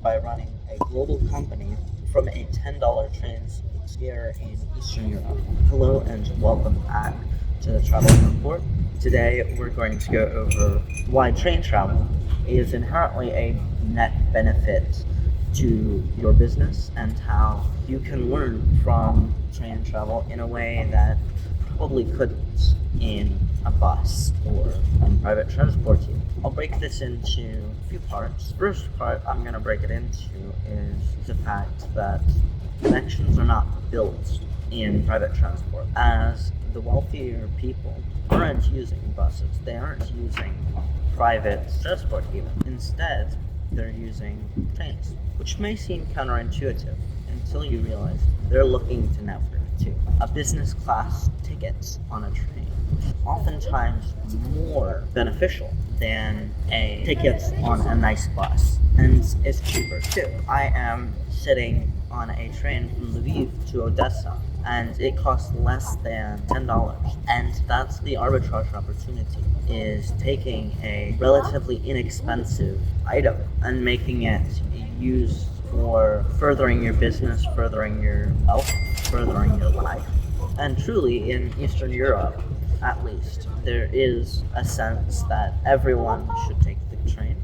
by running a global company from a $10 train here in Eastern Europe. Hello and welcome back to the Travel Report. Today we're going to go over why train travel is inherently a net benefit to your business and how you can learn from train travel in a way that probably couldn't in a bus or in private transport. I'll break this into a few parts. First part I'm going to break it into is the fact that connections are not built in private transport, as the wealthier people aren't using buses, they aren't using private transport even. Instead, they're using trains, which may seem counterintuitive until you realize they're looking to navigate to a business class ticket on a train, oftentimes more beneficial than a ticket on a nice bus, and it's cheaper too. I am sitting on a train from Lviv to Odessa, and it costs less than $10, and that's the arbitrage opportunity, is taking a relatively inexpensive item and making it used for furthering your business, furthering your wealth, furthering your life. And truly, in Eastern Europe, at least, there is a sense that everyone should take the train,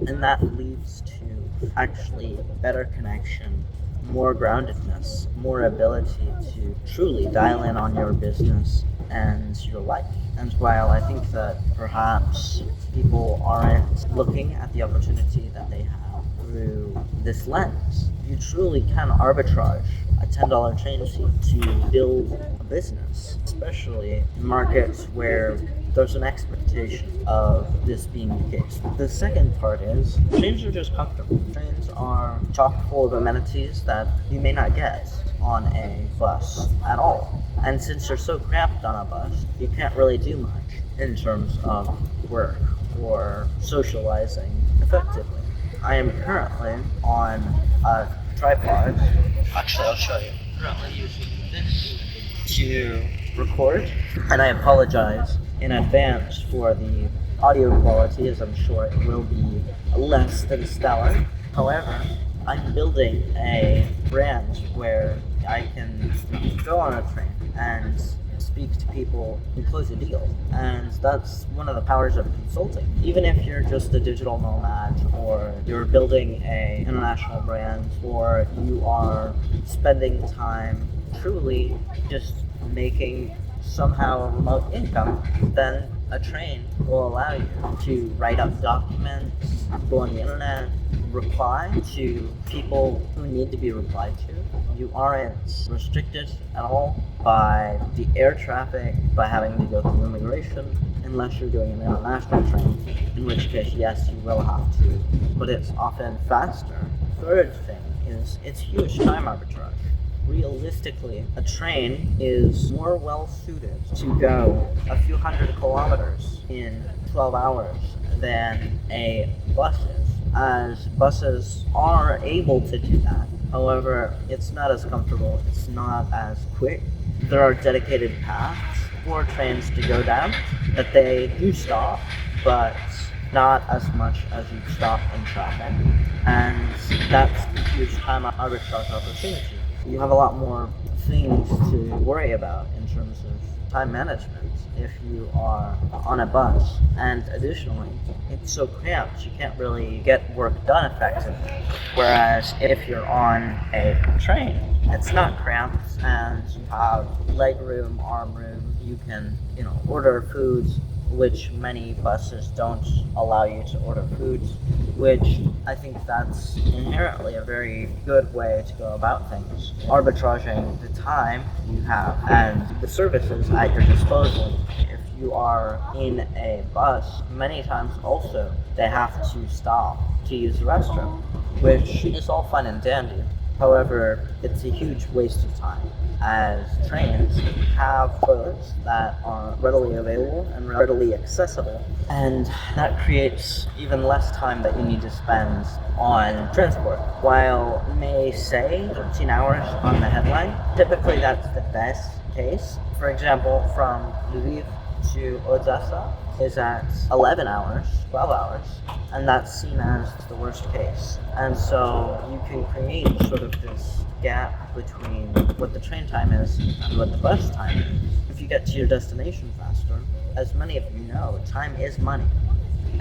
and that leads to actually better connection, more groundedness, more ability to truly dial in on your business and your life. And while I think that perhaps people aren't looking at the opportunity that they have through this lens, you truly can arbitrage a $10 train seat to build a business, especially in markets where there's an expectation of this being the case. The second part is trains are just comfortable. Trains are chock full of amenities that you may not get on a bus at all. And since you're so cramped on a bus, you can't really do much in terms of work or socializing effectively. I am currently on a tripod. Actually, I'll show you. I'm currently using this to record, and I apologize in advance for the audio quality, as I'm sure it will be less than stellar. However, I'm building a brand where I can go on a train and speak to people and close a deal. And that's one of the powers of consulting. Even if you're just a digital nomad, or you're building an international brand, or you are spending time truly just making somehow a remote income, then a train will allow you to write up documents, go on the internet, reply to people who need to be replied to. You aren't restricted at all by the air traffic, by having to go through immigration, unless you're doing an international train, in which case, yes, you will have to, but it's often faster. Third thing is it's huge time arbitrage. Realistically, a train is more well suited to go a few hundred kilometers in 12 hours than a bus is, as buses are able to do that. However, it's not as comfortable, it's not as quick. There are dedicated paths for trains to go down that they do stop, but not as much as you stop in traffic. And that's a huge time arbitrage opportunity. You have a lot more things to worry about in terms of time management if you are on a bus. And additionally, it's so cramped, you can't really get work done effectively. Whereas if you're on a train, it's not cramped, and you have leg room, arm room, you can, order foods, which many buses don't allow you to order foods, which I think that's inherently a very good way to go about things. Arbitraging the time you have and the services at your disposal. If you are in a bus, many times also they have to stop to use the restroom, which is all fun and dandy. However, it's a huge waste of time, as trains have toilets that are readily available and readily accessible, and that creates even less time that you need to spend on transport. While it may say 13 hours on the headline, typically that's the best case. For example, from Lviv to Odessa is at 11 hours, 12 hours, and that's seen as the worst case. And so you can create sort of this gap between what the train time is and what the bus time is. If you get to your destination faster, as many of you know, time is money.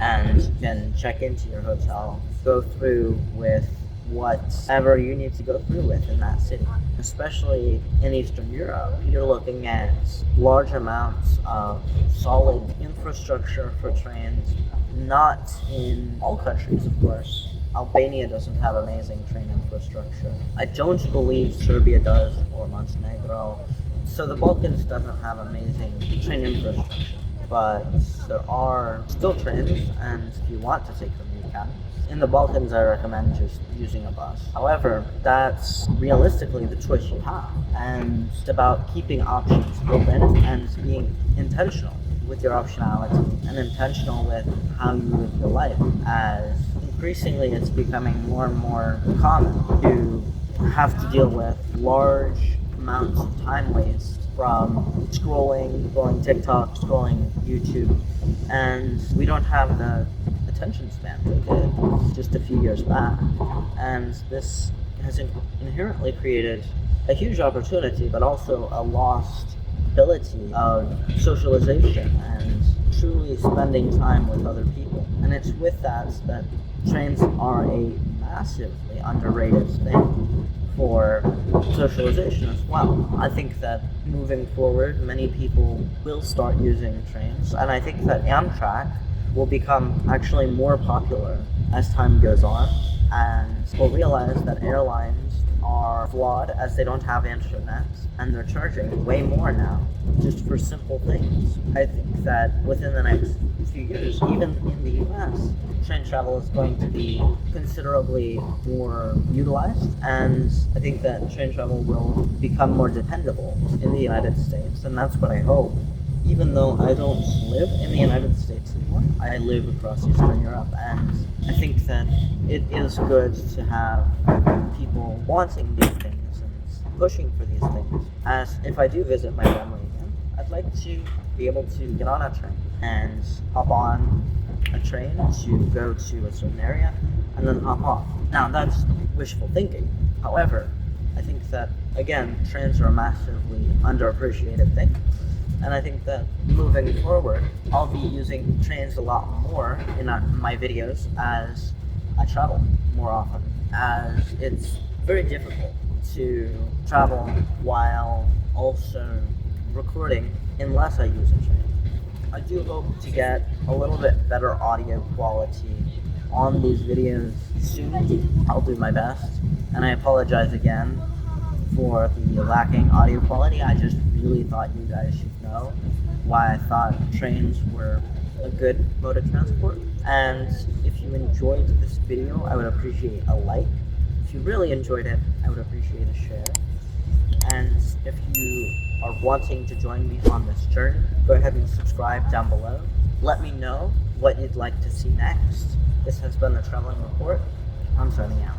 And you can check into your hotel, go through with whatever you need to go through with in that city. Especially in Eastern Europe, you're looking at large amounts of solid infrastructure for trains, not in all countries, of course. Albania doesn't have amazing train infrastructure. I don't believe Serbia does, or Montenegro. So the Balkans doesn't have amazing train infrastructure. But there are still trains, and if you want to take them, you can. In the Balkans, I recommend just using a bus. However, that's realistically the choice you have. And it's about keeping options open and being intentional with your optionality and intentional with how you live your life, as increasingly it's becoming more and more common to have to deal with large amounts of time waste from scrolling TikTok, scrolling YouTube, and we don't have the attention span we did just a few years back. And this has inherently created a huge opportunity, but also a lost ability of socialization and truly spending time with other people. And it's with that trains are a massively underrated thing for socialization as well. I think that moving forward, many people will start using trains, and I think that Amtrak will become actually more popular as time goes on, and we'll realize that airlines are flawed as they don't have internet, and they're charging way more now just for simple things. I think that within the next few years, even in the US, train travel is going to be considerably more utilized, and I think that train travel will become more dependable in the United States, and that's what I hope. Even though I don't live in the United States anymore, I live across Eastern Europe, and I think that it is good to have people wanting these things and pushing for these things. As if I do visit my family again, I'd like to be able to get on a train and hop on a train to go to a certain area and then hop off. Now that's wishful thinking. However, I think that, again, trains are a massively underappreciated thing. And I think that moving forward, I'll be using trains a lot more in my videos as I travel more often, as it's very difficult to travel while also recording unless I use a train. I do hope to get a little bit better audio quality on these videos soon. I'll do my best, and I apologize again for the lacking audio quality. I just really thought you guys should know why I thought trains were a good mode of transport. And if you enjoyed this video, I would appreciate a like. If you really enjoyed it, I would appreciate a share. And if you are wanting to join me on this journey, go ahead and subscribe down below. Let me know what you'd like to see next. This has been the Traveling Report. I'm signing out.